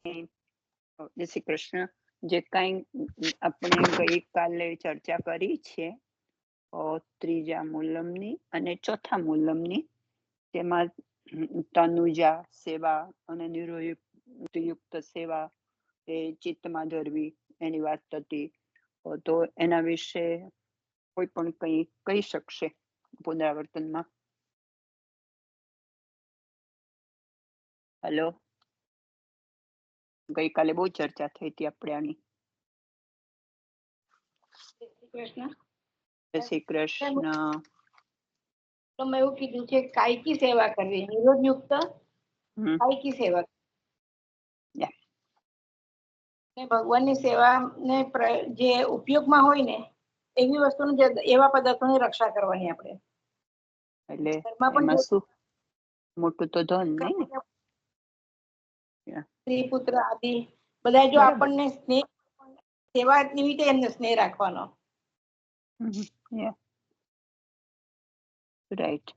જય શ્રી કૃષ્ણ. જે કાંઈ આપણે ગઈકાલે ચર્ચા કરી છે ત્રીજા મૂલમની અને ચોથા મૂલમની, તેમાં તનુજા સેવા અને નિરોયુક્ત સેવા એ ચિત્તમાં ધરવી એની વાત થતી. તો એના વિશે કોઈ પણ કંઈ કહી શકશે પુનરાવર્તનમાં? હલો, ગઈકાલે બહુ ચર્ચા થઈ હતી આપણે આની. જય શ્રી કૃષ્ણ. તો મેં એવું કીધું છે કાયકી સેવા કરવી, નિરોધયુક્ત કાયકી સેવા. ભગવાનની સેવા ને જે ઉપયોગમાં હોય ને એવી વસ્તુનું, એવા પદાર્થોની રક્ષા કરવાની આપણે. એટલે એમાં શું મોટું તો ધન નહીં ને, સ્ત્રી પુત્ર આદિ બધા જો આપણને સ્નેહ, સેવા નિમિત્તે એમને સ્નેહ રાખવાનો. રાઈટ.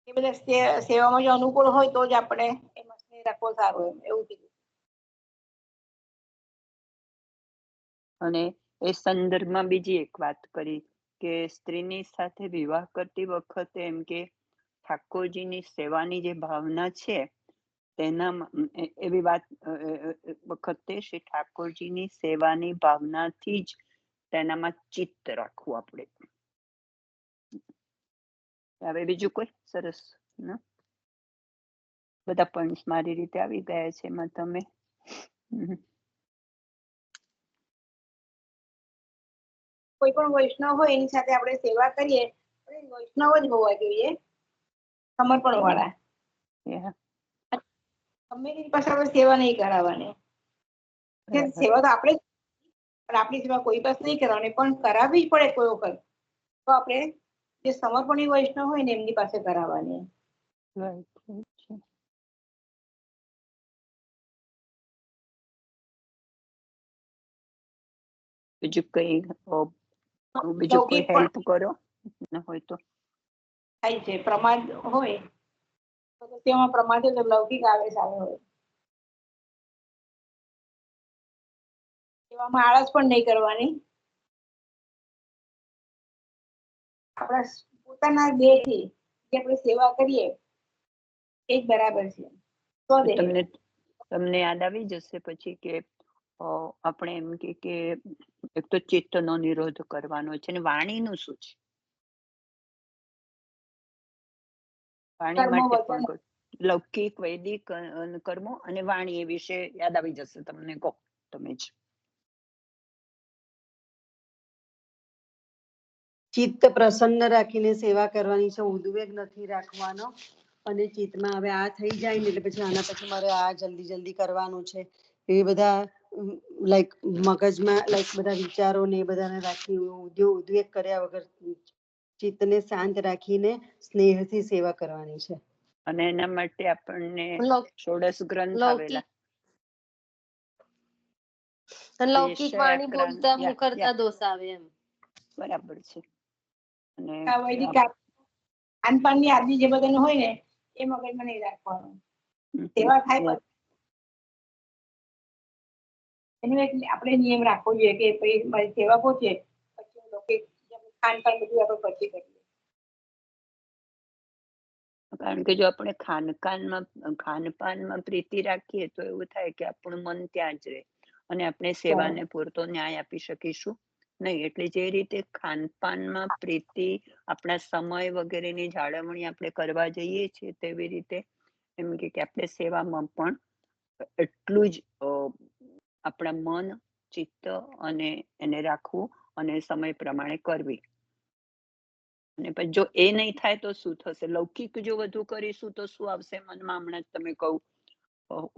એ બધા સેવામાં જો અનુકૂળ હોય તો જ આપણે એમાં સ્નેહ રાખવો સારું, એવું કીધું. અને એ સંદર્ભમાં બીજી એક વાત કરી કે સ્ત્રીની સાથે વિવાહ કરતી વખતે એમ કે ઠાકોરજીની સેવાની જે ભાવના છે તેના એવી વાત વખતે શ્રી ઠાકોરજીની સેવાની ભાવનાથી જ તેનામાં ચિત્ત રાખવું આપણે. હવે બીજું કોઈ સરસ ના બધા પોઈન્ટ્સ મારી રીતે આવી ગયા છે એમાં તમે કોઈ પણ વૈષ્ણવ હોય એની સાથે આપણે સેવા કરીએ, વૈષ્ણવ જ હોવા જોઈએ, સમર્પણ વાળા. અમે એની પાસે આપણે સેવા નહીં કરાવવાની. સેવા તો આપણે, પણ આપણી સેવા કોઈ પાસે નહીં કરવાની, પણ કરાવવી જ પડે કોઈ વખત તો આપણે જે સમર્પણી વૈષ્ણવ હોય ને એમની પાસે કરાવવાની. બીજું કોઈ હેલ્પ કરો ન હોય તો થાય છે. પ્રમાદ હોય તો તેમાં પ્રમાદ લૌકિક આવેશ આવે હોય, એવામાં આળસ પણ નહીં કરવાની. આપણા પોતાના દેહથી જે આપણે સેવા કરીએ એ જ બરાબર છે. તમને યાદ આવી જશે પછી કે આપણે એમ કે એક તો ચિત્તનો નિરોધ કરવાનો છે ને વાણીનું શું છે? વાણી માટે પણ લૌકિક વૈદિક કર્મો અને વાણી એ વિશે યાદ આવી જશે તમને. કહો તમે જ. ચિત્ત પ્રસન્ન રાખીને સેવા કરવાની છે, ઉદ્વેગ નથી રાખવાનો. અને ચિત્તમાં હવે આ થઈ જાય ને એટલે પછી આના પછી મારે આ જલ્દી કરવાનું છે એ બધા લાઈક મગજમાં લાઈક બધા વિચારો ને એ બધાને રાખી ઉદ્વેગ કર્યા વગર ચિત્તને શાંત રાખીને સ્નેહથી સેવા કરવાની છે. અને એના માટે આપણને ષોડશ ગ્રંથ આવેલા. લૌકિક વાણી બોલતા મુખરતા દોષ આવે એમ. બરાબર છે. અને ખાનપાનની આદિ જે બધાનું હોય ને એ મગજમાં નહીં રાખવાનું. સેવા થાય એનો એક આપણે નિયમ રાખવો જોઈએ કે મારી સેવા પહોંચે પછી ખાનપાન બધું આપણે પછી કરીએ. કારણ કે જો આપણે ખાનપાનમાં પ્રીતિ રાખીએ તો એવું થાય કે આપણું મન ત્યાં જ રહે અને આપણે સેવાને પૂરતો ન્યાય આપી શકીશું નહીં. એટલે જે રીતે ખાનપાનમાં પ્રીતિ, આપણા સમય વગેરેની જાળવણી આપણે કરવા જઈએ છીએ તેવી રીતે એમ કે આપણે સેવામાં પણ એટલું જ આપણા મન, ચિત્ત અને એને રાખવું અને સમય પ્રમાણે કરવી. અને પછી જો એ નહીં થાય તો શું થશે? લૌકિક જો વધુ કરીશું તો શું આવશે મનમાં? હમણાં જ તમે કહું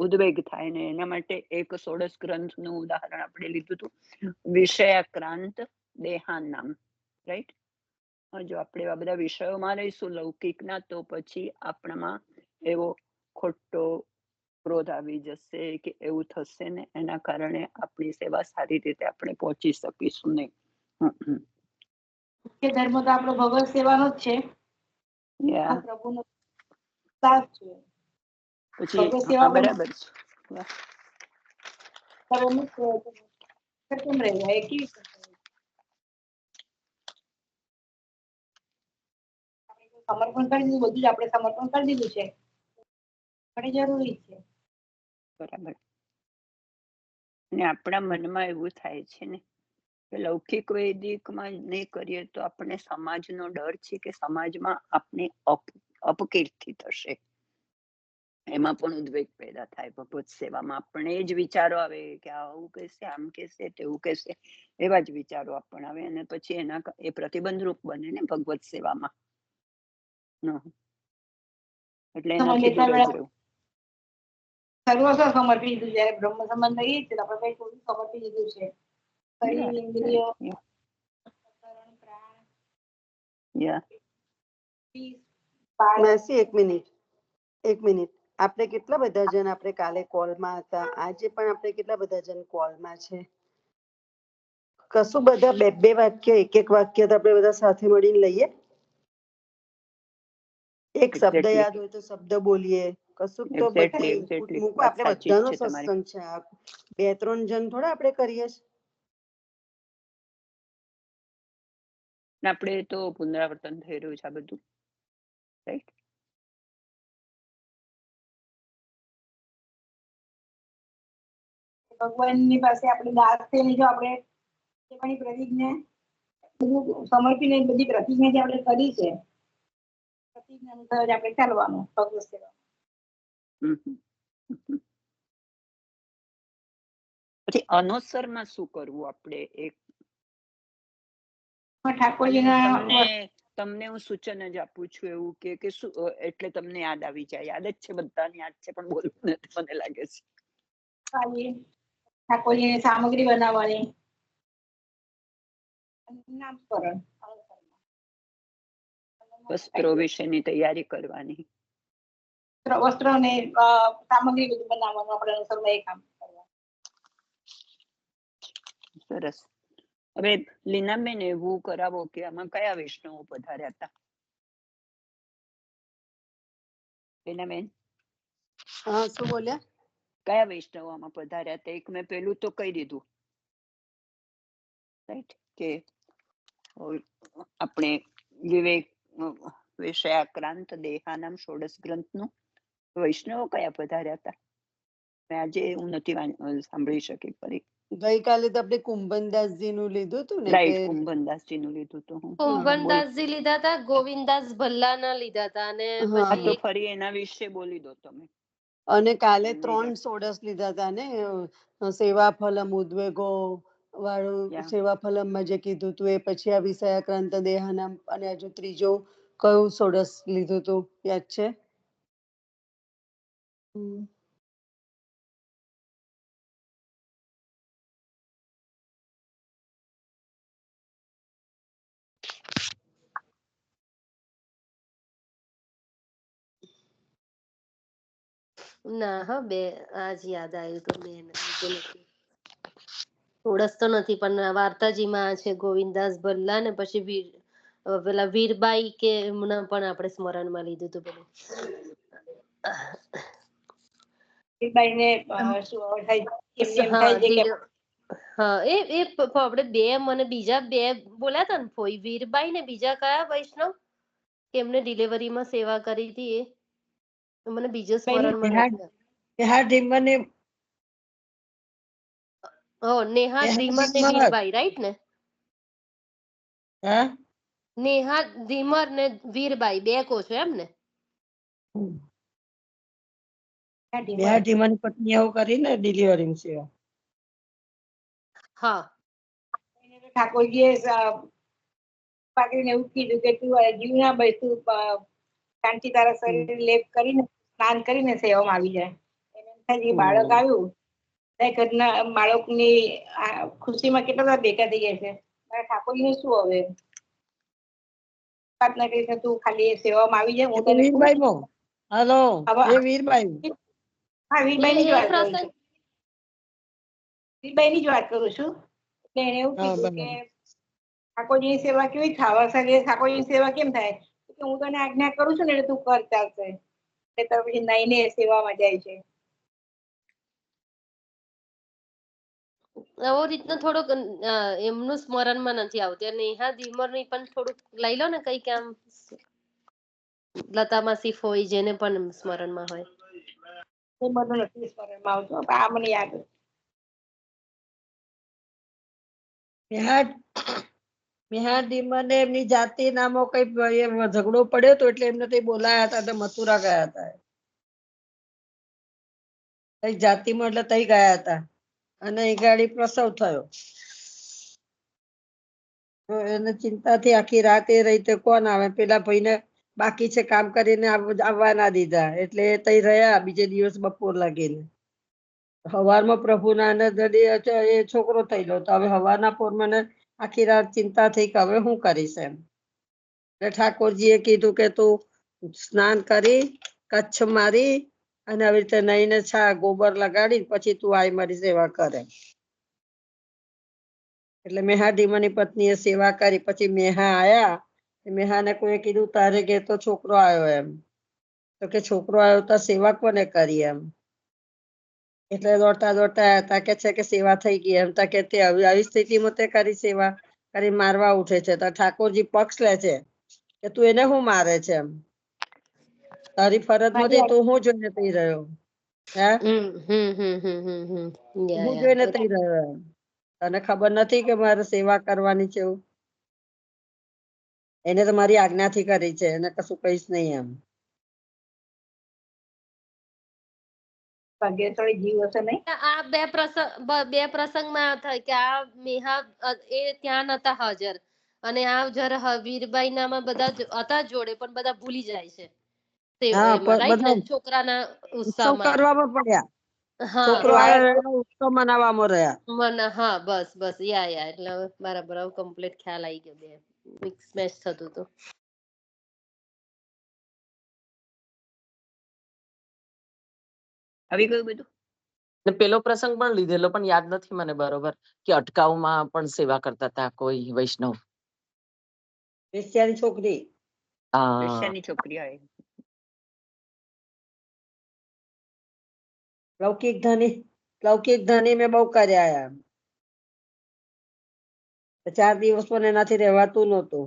ઉદ્વેગ થાય ને એના માટે એક ષોડશ ગ્રંથનું ઉદાહરણ આપણે લીધું હતું, વિષયાક્રાંત દેહાનામ. રાઈટ? જો આપણે એવા બધા વિષયોમાં રહીશું લૌકિકના તો પછી આપણામાં એવો ખોટો ક્રોધ આવી જશે કે એવું થશે ને એના કારણે આપણી સેવા સારી રીતે આપણે પહોંચી શકીશું નહીં. મુખ્ય ધર્મ તો આપણો ભગવત સેવાનો જ છે. પ્રભુનો સાથ છે. પછી બરાબર છે. કરવાનું કેમ રહેવું એ કેવી સમર્પણ કરી દીધું, બધું જ આપણે સમર્પણ કરી દીધું છે, પણ એ જરૂરી છે. બરાબર. અને આપણા મનમાં એવું થાય છે ને કે લૌકિક વૈદિકમાં નહીં કરીએ તો આપણને સમાજનો ડર છે કે સમાજમાં આપણે અપકીર્તિ થશે. એમાં પણ ઉદ્વેગ પેદા થાય. ભગવત સેવામાં આપણે જ વિચારો આવે કે આવું કહેશે, આમ કહેશે, તેવું કહેશે, એવા જ વિચારો આપણને આવે અને પછી એ પ્રતિબંધ રૂપ બને ને ભગવત સેવામાં. એટલે એનાથી દૂર જ રહેવું. સર્વસ્વ સમર્પી દીધું, જયારે બ્રહ્મ સંબંધ લઈએ છીએ આપણે કઈ થોડું સમર્પી દીધું છે. શરીર, ઇન્દ્રિયો, માસી એક મિનિટ આપણે કેટલા બધા જણ આપણે કાલે કોલમાં હતા, આજે પણ આપણે કેટલા બધા જણ કોલમાં છે. કશું બધા બે બે વાક્ય એક વાક્ય તો આપણે બધા સાથે મળીને લઈએ. એક શબ્દ યાદ હોય તો શબ્દ બોલીએ. કશું તો બધા ઇનપુટ મૂકો. આપણે બધાનો સત્સંગ છે. 2-3 જણ થોડા આપણે કરીએ છીએ. આપણે તો પુનરાવર્તન થઈ રહ્યું છે આ બધું, રાઈટ? ભગવાનની પાસે આપણે દાસ થઈને જો આપણે પ્રતિજ્ઞા બધું સમર્પીને બધી પ્રતિજ્ઞા જે આપણે કરી છે, પ્રતિજ્ઞા અનુસાર આપણે ચાલવાનું ભગવત સેવા. પછી અનુસરમાં શું કરવું આપણે? એક તમને હું સૂચન જ આપું છું એવું કે શું, એટલે તમને યાદ આવી જાય. યાદ જ છે, બધાને યાદ છે, પણ બોલવું નથી મને લાગે છે. ઠાકોરજીની સામગ્રી બનાવવાની, નામકરણ, વસ્ત્રો વિશેની તૈયારી કરવાની, વસ્ત્રો ને સામગ્રી બધું બનાવવાનું, આપણે અનુસરમાં એ કામ કરવાનું. સરસ. હવે લીનાબેન, એવું કરાવો કે આમાં કયા વૈષ્ણવો પધાર્યા હતા? લીનાબેન, હા, શું બોલ્યા? કયા વૈષ્ણવો આમાં પધાર્યા હતા? એક મેં પેલું તો કહી દીધું, રાઈટ, કે આપણે વિવેક વિષયાક્રાંત દેહાનામ ષોડશ ગ્રંથનું વૈષ્ણવો કયા પધાર્યા હતા? આજે હું નથી સાંભળી શકી. ફરી ગઈકાલે તો આપણે કુંભનદાસજી નું લીધું હતું ને, રાઈટ, કુંભનદાસજી નું લીધું હતું. કુંભનદાસજી લીધા હતા, ગોવિંદાસ ભલ્લાના લીધા હતા, અને તો ફરી એના વિશે બોલી દો તમે. અને કાલે 3 ષોડશ લીધા હતા ને, સેવા ફલમ ઉદ્વેગો વાળું સેવા ફલમમાં જે કીધું હતું એ, પછી આ વિષયાક્રાંત દેહાનામ, અને હજુ ત્રીજો કયું ષોડશ લીધું હતું યાદ છે? ના હા, બે આજ યાદ આવ્યું તો બે ષોડશ તો નથી, પણ વાર્તાજીમાં છે ગોવિંદાસ ભલ્લા ને પછી પેલા વીરબાઈ કે એમના પણ આપણે સ્મરણમાં લીધું હતું પેલું. હા, એ આપણે બે, મને બીજા બે બોલ્યા હતા ને, ફોઈ વીરબાઈ ને બીજા કયા વૈષ્ણવ કે એમને ડિલિવરીમાં સેવા કરી હતી, એ મને બીજો સ્મરણમાં નથી. નેહા ધીમર ને વીરબાઈ, રાઈટ ને? નેહા ધીમર ને વીરબાઈ બે કો છો એમ ને? પત્ની એવું કરીને ડિલિવરી સેવા. હા, ઠાકોરજીએ પાકીને એવું કીધું કે તું જીવના બેસતું શાંતિ તારા શરીર લેપ કરીને સ્નાન કરીને સેવામાં આવી જાય. એને બાળક આવ્યું, ઘરના બાળકની ખુશીમાં કેટલા બધા ભેગા થઈ જાય છે. ઠાકોરજીને શું હવે વાત ના કરી, તું ખાલી સેવામાં આવી જાય. હું તને વીરબાઈ બો હેલો, એ વીરબાઈ. હા, વીરબાઈ ની જ વાત કરું છું. વીરબાઈ ની જ વાત કરું છું. એટલે એને એવું કીધું કે ઠાકોરજીની સેવા કેવી ખાવા સાથે ઠાકોરજીની સેવા કેમ થાય? હું તને આજ્ઞા કરું છું ને, એટલે તું કર ચાલશે. એટલે પછી નઈને સેવામાં જાય છે. આવો રીતના થોડોક એમનું સ્મરણમાં નથી આવતું. અને નેહા ધીમરની પણ થોડુંક લઈ લો ને કઈક આમ લતા માસી હોય જેને પણ સ્મરણમાં હોય. એ બધું નથી સ્મરણમાં આવતું પણ આ મને યાદ હતું. મને એમની જાતિ નામો કઈ ઝઘડો પડ્યો હતો એટલે એમને કઈ બોલાયા હતા તો મથુરા ગયા હતા. કઈ જાતિમાં એટલે તઈ ગયા હતા અને એ ગાડી પ્રસવ થયો. તો એને ચિંતાથી આખી રાત એ રહી તો કોણ આવે, પેલા ભાઈને બાકી છે કામ કરીને આવવા ના દીધા એટલે એ તઈ રહ્યા બીજે દિવસ બપોર લાગીને. હવારમાં પ્રભુના એ છોકરો થયેલો તો હવે હવારના પોરમાં આખી રાત ચિંતા થઈ કે હવે હું કરીશ એમ. એટલે ઠાકોરજીએ કીધું કે તું સ્નાન કરી કચ્છ મારી અને આવી રીતે નઈને ગોબર લગાડી પછી તું આઈ મારી સેવા કરે. એટલે મેહાડીમાની પત્નીએ સેવા કરી. પછી મેહા આયા, મેહાને કોઈ કીધું તારે ઘેર તો છોકરો આવ્યો એમ. તો કે છોકરો આવ્યો તો સેવા કોને કરી એમ. એટલે દોડતા દોડતા હતા કે છે કે સેવા થઈ ગઈ એમ. કે તે આવી સ્થિતિમાં તે કરી સેવા કરી મારવા ઉઠે છે તો ઠાકોરજી પક્ષ લે છે કે તું એને હું મારે છે એમ. તારી ફરજ માંથી તું હું જોઈને થઈ રહ્યો હે હું જોઈને થઈ રહ્યો એમ. તને ખબર નથી કે મારે સેવા કરવાની છે એવું. એને તો મારી આજ્ઞાથી કરી છે એને કશું કહીશ નહીં એમ. ભાગ્યશાળી જીવ હશે નહીં. આ બે પ્રસંગમાં થાય કે આ મેહા એ ત્યાં નતા હાજર અને આ જરા વીરબાઈ નામાં બધા હતા જોડે પણ બધા ભૂલી જાય છે રાઈટ ને છોકરાના ઉત્સવ ઉત્સાહમાં. કરવામાં પડ્યા. હા છોકરો આવ્યો ઉત્સવ મનાવવામાં રહ્યા. હા બસ યા એટલે બરાબર હવે કમ્પ્લીટ ખ્યાલ આવી ગયો. બે મિક્સ મેચ થતું હતું. આવી ગયું બધું. પેલો પ્રસંગ પણ લીધેલો પણ યાદ નથી મને બરોબર કે અટકાવમાં પણ સેવા કરતા હતા કોઈ વૈષ્ણવ. વેશ્યાની છોકરી. વેશ્યાની છોકરી આવી. લૌકિક ધની મેં બહુ કર્યા. 4 દિવસ પણ એનાથી રહેવાતું નહોતું.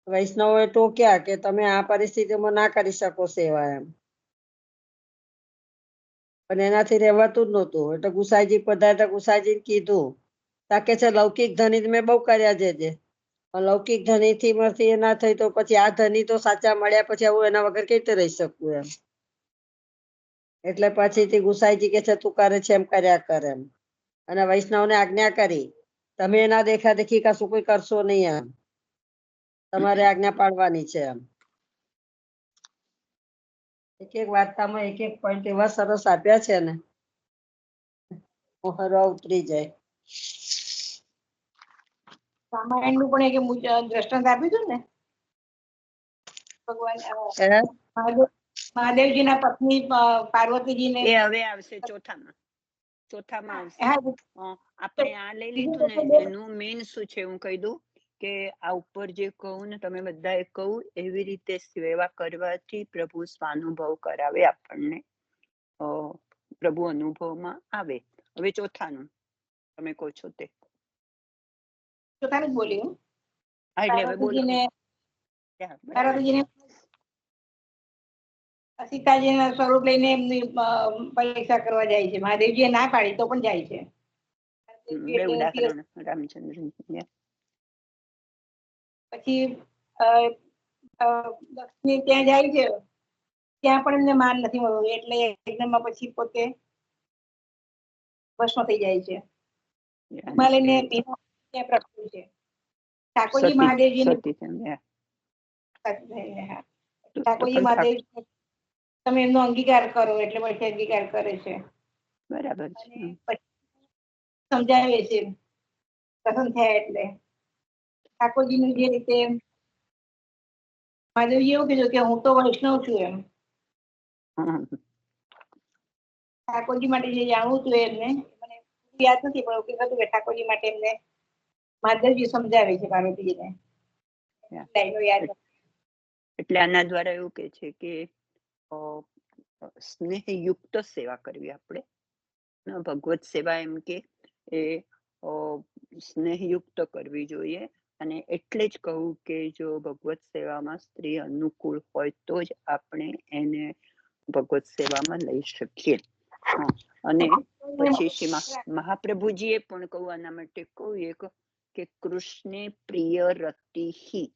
વૈષ્ણવોએ ટોક્યા કે તમે આ પરિસ્થિતિમાં ના કરી શકો સેવા એમ. પણ એનાથી રહેવાતું જ નહોતું. એટલે ગુસાઈજી પધારતા ગુસાઈજીને કીધું તાકે છે લૌકિક ધની મેં બહુ કર્યા છે. પણ લૌકિક ધની થી એ ના થઈ તો પછી આ ધની તો સાચા મળ્યા પછી હું એના વગર કેવી રીતે રહી શકું એમ. એટલે પછી ગુસાઈજી કે છે તું કરે છે એમ કર્યા કર એમ. અને વૈષ્ણવને આજ્ઞા કરી તમે એના દેખા દેખી કશું કોઈ કરશો નહીં એમ. તમારે આજ્ઞા પાડવાની છે એમ. એક એક વાર્તામાં એક એક પોઈન્ટ એવા સરસ આપ્યા છે ને હરવા ઉતરી જાય. રામાયણ નું પણ એક દ્રષ્ટાંત આપ્યું હતું ને ભગવાન મહાદેવજીના પત્ની પાર્વતીજીને. એ હવે આવશે ચોથામાં આવશે. આપણે આ લઈ લીધું ને એનું મેઇન શું છે હું કહી દઉં કે આ ઉપર જે કહું ને તમે બધાએ કહું એવી રીતે સેવા કરવાથી પ્રભુ સ્વાનુભવ કરાવે આપણને. પ્રભુ અનુભવમાં આવે. હવે ચોથાનું તમે કહો છો તે. ચોથાનું જ બોલી હું. પાર્વતીજીને સીતાજીના સ્વરૂપ લઈને એમની પરીક્ષા કરવા જાય છે. મહાદેવજીએ ના પાડી તો પણ જાય છે. બે ઉદાહરણ રામચંદ્ર. પછી લક્ષ્મી ત્યાં જાય છે. ત્યાં પણ એમને માન નથી મળતું એટલે યજ્ઞમાં પછી પોતે ભસ્મ થઈ જાય છે. હિમાલયને ત્યાં પ્રગટ્યું છે. ઠાકોરજી મહાદેવજીને ઠાકોરજી મહાદેવ તમે એમનો અંગીકાર કરો એટલે પછી અંગીકાર કરે છે. બરાબર છે. સમજાવે છે પસંદ થયા એટલે ઠાકોરજીનું જે રીતે મહાદેવજી એવું કીધું કે હું તો વૈષ્ણવ છું એમ. ઠાકોરજી માટે જે જાણવું હતું એમને મને યાદ નથી પણ એવું હતું કે ઠાકોરજી માટે એમને મહાદેવજી સમજાવે છે પાર્વતીજીને. એટલે આના દ્વારા એવું કે છે કે સ્નેહયુક્ત સેવા કરવી આપણે. ભગવત સેવા એમ કે એ સ્નેહયુક્ત કરવી જોઈએ. અને એટલે જ કહું કે જો ભગવત સેવામાં સ્ત્રી અનુકૂળ હોય તો જ આપણે એને ભગવત સેવામાં લઈ શકીએ. અને પછી શ્રી મહાપ્રભુજીએ પણ કહું આના માટે કહું એક કે કૃષ્ણે પ્રિય રતિહી,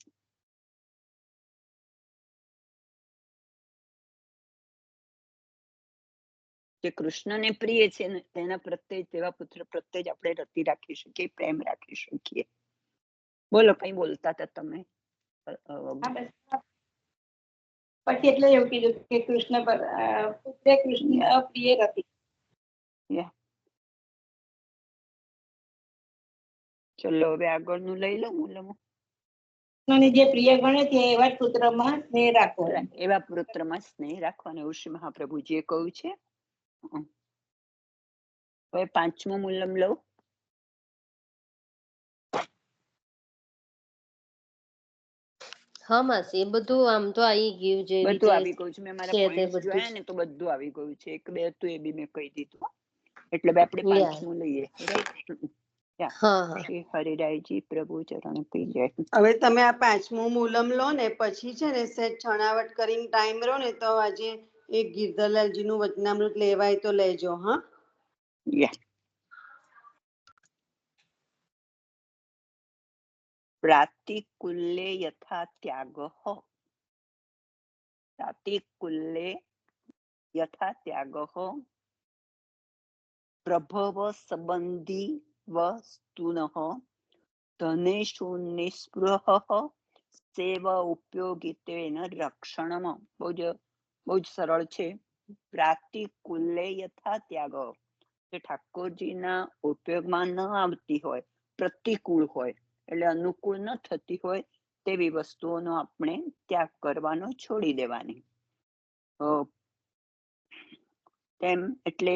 જે કૃષ્ણને પ્રિય છે ને તેના પ્રત્યે તેવા પુત્ર પ્રત્યે જ આપણે રતિ રાખી શકીએ, પ્રેમ રાખી શકીએ. બોલો, કઈ બોલતા હતા તમે? પછી એટલે એવું કીધું કે કૃષ્ણ પુત્રે કૃષ્ણ પ્રિય રતિ. ચલો હવે આગળનું લઈ લો. મૂલમાં કૃષ્ણને જે પ્રિય ગણે છે એવા જ પુત્રમાં સ્નેહ રાખવો. એવા પુત્રમાં સ્નેહ રાખવાનો એવું શ્રી મહાપ્રભુજીએ કહ્યું છે. હવે 5મું મૂલમ લઉં. હા માસી, એ બધું આમ તો આવી ગયું જે બધું રીતે આવી ગયું છે. મેં મારા છે તે પોઈન્ટ્સ બધું જોયા ને તો બધું આવી ગયું છે. એક બે હતું એ બી મેં કહી દીધું. એટલે આપણે 5મું લઈએ. હા હા. શ્રી હરિરાયજી પ્રભુ ચરણ કી જય. હવે તમે આ 5મું મૂલમ લો ને પછી છે ને સેજ છણાવટ કરીને ટાઈમ રહો ને તો આજે એક ગિરધરલાલજીનું વચનામૃત લેવાય તો લેજો. હા, પ્રાતિકૂલ્ય યથા ત્યાગઃ, પ્રાતિકૂલ્ય યથા ત્યાગઃ પ્રભવ સંબંધી વસ્તુનઃ ધનેષુ નિસ્પૃહઃ સેવ ઉપયોગિતેન રક્ષણમ. બહુ જ સરળ છે. પ્રાતિકૂલ્ય યથા ત્યાગ, જે ઠાકોરજીના ઉપયોગમાં ન આવતી હોય, પ્રતિકૂળ હોય એટલે અનુકૂળ ન થતી હોય તેવી વસ્તુઓનો આપણે ત્યાગ કરવાનો, છોડી દેવાની. તેમ એટલે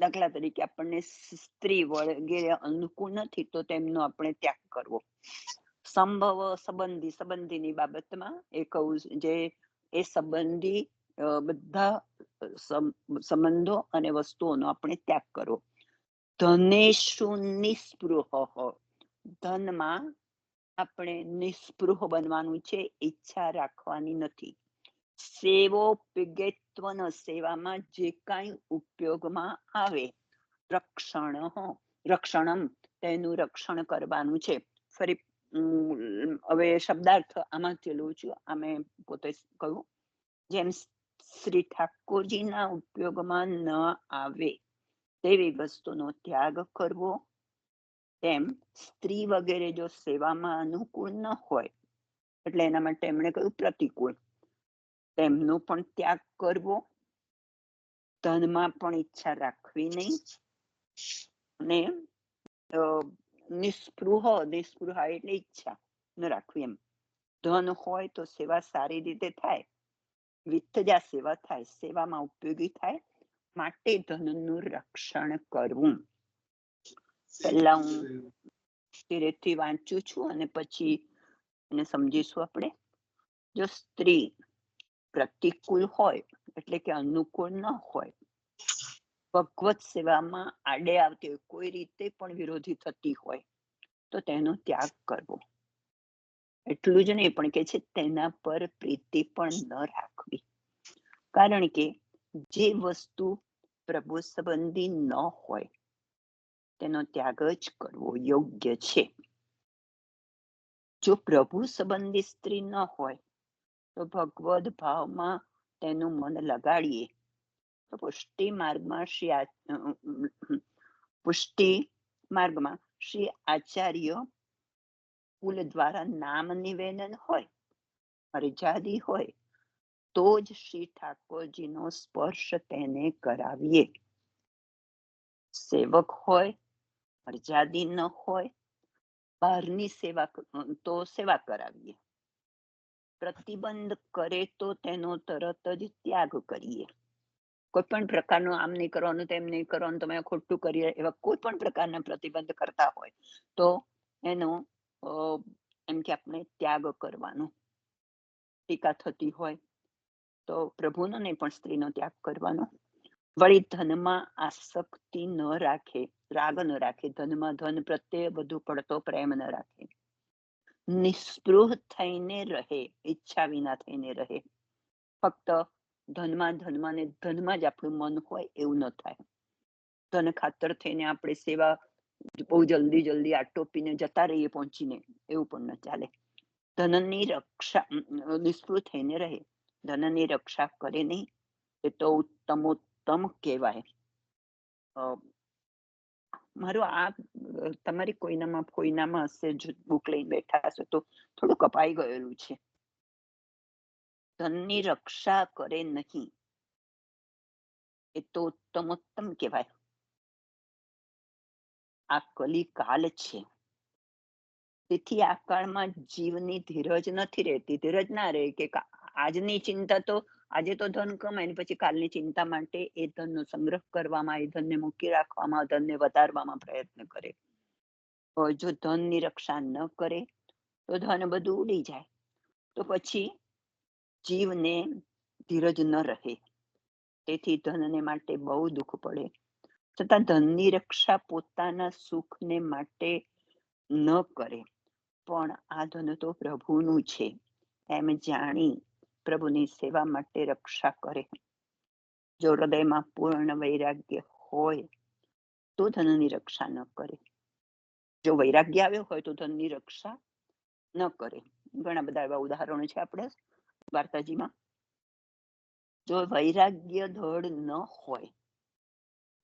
દાખલા તરીકે આપણને સ્ત્રી વગેરે અનુકૂળ નથી તો તેમનો આપણે ત્યાગ કરવો. સંભવ સંબંધીની બાબતમાં એ કહું જે એ સંબંધી બધા સંબંધો અને વસ્તુઓનો આપણે ત્યાગ કરવો. ધનેષુ નિસ્પૃહ, ધનમાં આપણે નિસ્પૃહ બનવાનું છે, ઈચ્છા રાખવાની નથી. સેવોપયોગિત્વન, સેવામાં જે કાંઈ ઉપયોગમાં આવે, રક્ષણમ, તેનું રક્ષણ કરવાનું છે. ફરી હવે શબ્દાર્થ આમાંથી લઉં છું. આમે પોતે કહ્યું જેમ શ્રી ઠાકોરજીના ઉપયોગમાં ન આવે તેવી વસ્તુનો ત્યાગ કરવો, તેમ સ્ત્રી વગેરે જો સેવામાં અનુકૂળ ન હોય એટલે એના માટે એમણે કહ્યું પ્રતિકૂળ, તેમનો પણ ત્યાગ કરવો. ધનમાં પણ ઈચ્છા રાખવી નહીં. અને નિસ્પૃહા એટલે ઈચ્છા ન રાખવી. એમ ધન હોય તો સેવા સારી રીતે થાય, વિથજા સેવા થાય, સેવામાં ઉપયોગી થાય, માટે ધનનું રક્ષણ કરવું. પહેલા હું ધીરેથી વાંચું છું અને પછી એને સમજીશું આપણે. જો સ્ત્રી પ્રતિકૂળ હોય એટલે કે અનુકૂળ ન હોય, ભગવત સેવામાં આડે આવતી હોય, કોઈ રીતે પણ વિરોધી થતી હોય તો તેનો ત્યાગ કરવો. એટલું જ નહીં પણ કે છે તેના પર પ્રીતિ પણ ન રાખવી. કારણ કે જે વસ્તુ પ્રભુ સંબંધી ન હોય તેનો ત્યાગ જ કરવો યોગ્ય છે. જો પ્રભુ સંબંધી સ્ત્રી ન હોય તો ભગવદ ભાવમાં તેનું મન લગાડીએ તો પુષ્ટિ માર્ગમાં શ્રી આચાર્ય કુલ દ્વારા નામ નિવેદન હોય, મર્યાદી હોય તો જ શ્રી ઠાકોરજીનો સ્પર્શ તેને કરાવીએ. સેવક હોય, મર્યાદી ન હોય, બહારની સેવા તો સેવા કરાવીએ. પ્રતિબંધ કરે તો તેનો તરત જ ત્યાગ કરીએ. કોઈ પણ પ્રકારનું આમ નહીં કરવાનું, તેમ નહીં કરવાનું, તમે ખોટું કરીએ, એવા કોઈ પણ પ્રકારના પ્રતિબંધ કરતા હોય તો એનો એમ કે આપણે ત્યાગ કરવાનો. ટીકા થતી હોય તો પ્રભુનો નહીં પણ સ્ત્રીનો ત્યાગ કરવાનો. વળી ધનમાં આસક્તિ ન રાખે, રાગ ન રાખે, ધનમાં ધન પ્રત્યે વધુ પડતો પ્રેમ ન રાખે, નિસ્પૃહ થઈને રહે, ઈચ્છા વિના થઈને રહે. ફક્ત ધનમાં ને ધનમાં જ આપણું મન હોય એવું ન થાય. ધન ખાતર થઈને આપણે સેવા બહુ જલ્દી આટોપીને જતા રહીએ પહોંચીને, એવું પણ ન ચાલે. ધનની રક્ષા, નિસ્પૃહ થઈને રહે, ધનની રક્ષા કરે નહીં, એ તો ઉત્તમોત્તમ કહેવાય. મારું આ તમારી કોઈનામાં હશે, જો બુક લઈને બેઠા હશે તો થોડું કપાઈ ગયેલું છે. ધનની રક્ષા કરે નહીં, એ તો ઉત્તમોત્તમ કહેવાય. આ કલી કાળ છે, તેથી આ કાળમાં જીવની ધીરજ નથી રહેતી. ધીરજ ના રહે કે આજની ચિંતા તો, આજે તો ધન કમાય ને પછી કાલની ચિંતા માટે એ ધનનો સંગ્રહ કરવામાં, એ ધનને મૂકી રાખવામાં, ધનને વધારવામાં પ્રયત્ન કરે. જો ધનની રક્ષા ન કરે તો ધન બધું ઉડી જાય, તો પછી જીવને ધીરજ ન રહે. તેથી ધનને માટે બહુ દુઃખ પડે, છતાં ધનની રક્ષા પોતાના સુખને માટે ન કરે, પણ આ ધન તો પ્રભુનું છે એમ જાણી પ્રભુની સેવા માટે રક્ષા કરે. જો હૃદયમાં પૂર્ણ વૈરાગ્ય હોય તો ધનની રક્ષા ન કરે. જો વૈરાગ્ય આવ્યો હોય તો ધનની રક્ષા ન કરે. ઘણા બધા એવા ઉદાહરણો છે આપણે વાર્તાજીમાં. જો વૈરાગ્ય દ્રઢ ન હોય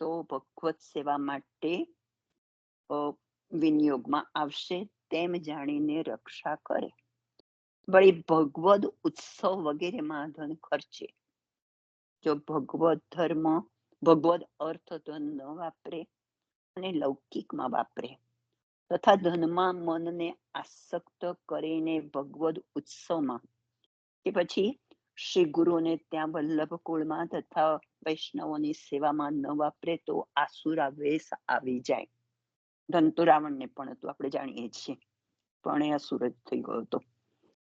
તો ભગવત સેવા માટે વિનિયોગમાં આવશે તેમ જાણીને રક્ષા કરે. વળી ભગવદ ઉત્સવ વગેરેમાં ધન ખર્ચે. જો ભગવદ ધર્મ, ભગવદ અર્થ ધન ન વાપરે અને લૌકિકમાં વાપરે, તથા ધનમાં મનને આસક્ત કરીને ભગવદ ઉત્સવમાં કે પછી શ્રી ગુરુને ત્યાં વલ્લભ કુળમાં તથા વૈષ્ણવોની સેવામાં ન વાપરે તો આસુરા વેશ આવી જાય. ધન તો રાવણને પણ હતું, આપણે જાણીએ છીએ, પણ એ અસુર જ થઈ ગયો હતો.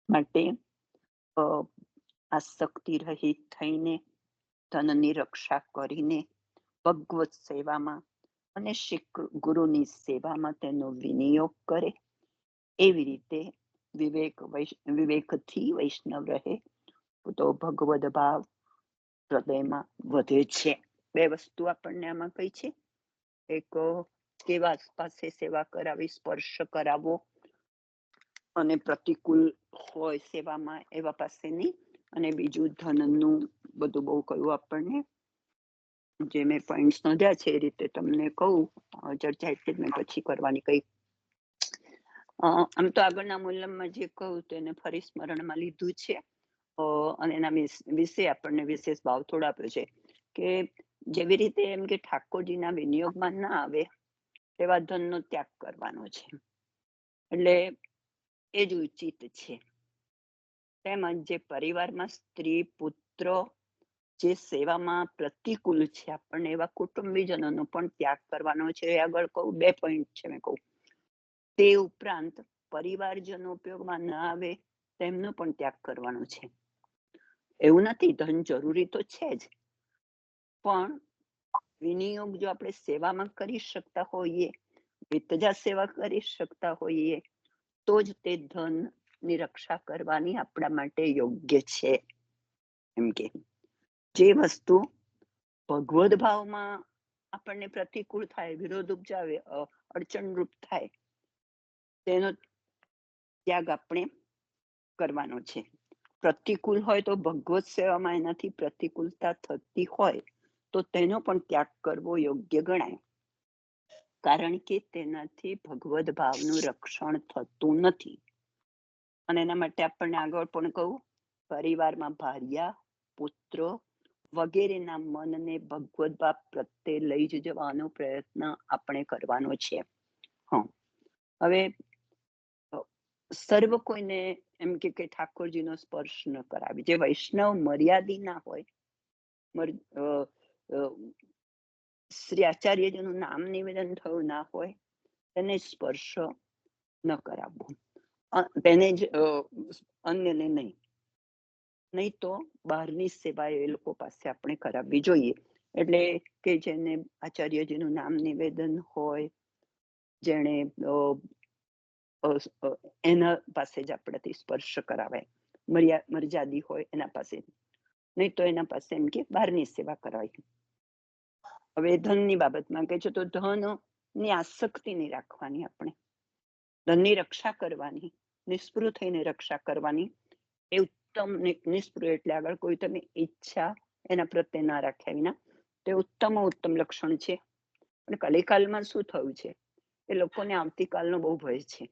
માટે આસક્તિ રહિત થઈને ધનની રક્ષા કરીને ભગવત સેવામાં અને શ્રી ગુરુની સેવામાં તેનો વિનિયોગ કરે. એવી રીતે વિવેકથી વૈષ્ણવ રહે તો ભગવદ ભાવ હૃદયમાં વધે છે. બે વસ્તુ આપણને આમાં કઈ છે, એક કેવા પાસે સેવા કરાવી, સ્પર્શ કરાવવો, અને પ્રતિકૂળ હોય સેવામાં એવા પાસે નહીં. અને બીજું ધનનું બધું બહુ કહ્યું આપણને. જે મેં પોઈન્ટ્સ નોંધ્યા છે એ રીતે તમને કહું, ચર્ચા એટલે જ મેં પછી કરવાની કઈ. આમ તો આગળના મૂલ્યમાં જે કહું તેને ફરી સ્મરણમાં લીધું છે, અને એના વિશે આપણને વિશેષ ભાવ થોડો આપ્યો છે કે જેવી રીતે એમ કે ઠાકોરજીના વિનિયોગમાં ના આવે એવા ધનનો ત્યાગ કરવાનો છે, એટલે એ જ ઉચિત છે. તેમજ જે પરિવારમાં સ્ત્રી પુત્ર જે સેવામાં પ્રતિકૂળ છે આપણને, એવા કુટુંબીજનોનો પણ ત્યાગ કરવાનો છે. આગળ કહું 2 પોઈન્ટ છે મેં કહું. તે ઉપરાંત પરિવારજનો ઉપયોગમાં ન આવે તેમનો પણ ત્યાગ કરવાનો છે. એવું નથી, ધન જરૂરી તો છે જ, પણ વિનિયોગ જો આપણે સેવામાં કરી શકતા હોઈએ, વિતજા સેવા કરી શકતા હોઈએ, તો જ તે ધનની રક્ષા કરવાની આપણા માટે યોગ્ય છે. એમ કે જે વસ્તુ ભગવદ ભાવમાં આપણને પ્રતિકૂળ થાય, વિરોધ ઉપજાવે, અડચણરૂપ થાય, તેનો ત્યાગ આપણે કરવાનો છે. પ્રતિકૂળ હોય તો ભગવત સેવામાં એનાથી પ્રતિકૂળતા થતી હોય તો તેનો પણ ત્યાગ કરવો યોગ્ય ગણાય, કારણ કે તેનાથી ભગવદ ભાવનું રક્ષણ થતું નથી. અને એના માટે આપણને આગળ પણ કહું, પરિવારમાં ભાર્યા, પુત્ર વગેરેના મનને ભગવદ ભાવ પ્રત્યે લઈ જવાનો પ્રયત્ન આપણે કરવાનો છે. હવે સર્વ કોઈને એમ કે ઠાકોરજીનો સ્પર્શ ન કરાવે. જે વૈષ્ણવ મર્યાદી ના હોય, શ્રી આચાર્યજીનું નામ નિવેદન થયું ના હોય, તેને સ્પર્શ ન કરાવવો, તેને જ અન્યને નહીં તો બહારની સેવા એ લોકો પાસે આપણે કરાવવી જોઈએ. એટલે કે જેને આચાર્યજીનું નામ નિવેદન હોય, જેણે એના પાસે જ આપણાથી સ્પર્શ કરાવાય, મર્યાદી હોય એના પાસે, નહીં તો એના પાસે એમ કે બહારની સેવા કરાય. હવે ધનની બાબતમાં કહે છે તો ધનની આસક્તિ નહીં રાખવાની, આપણે ધનની રક્ષા કરવાની, નિસ્પૃહ થઈને રક્ષા કરવાની, એ ઉત્તમ. નિસ્પૃહ એટલે આગળ કોઈ તમે ઈચ્છા એના પ્રત્યે ના રાખ્યા વિના, તે ઉત્તમ લક્ષણ છે. અને કલિકાલમાં શું થયું છે, એ લોકોને આવતીકાલનો બહુ ભય છે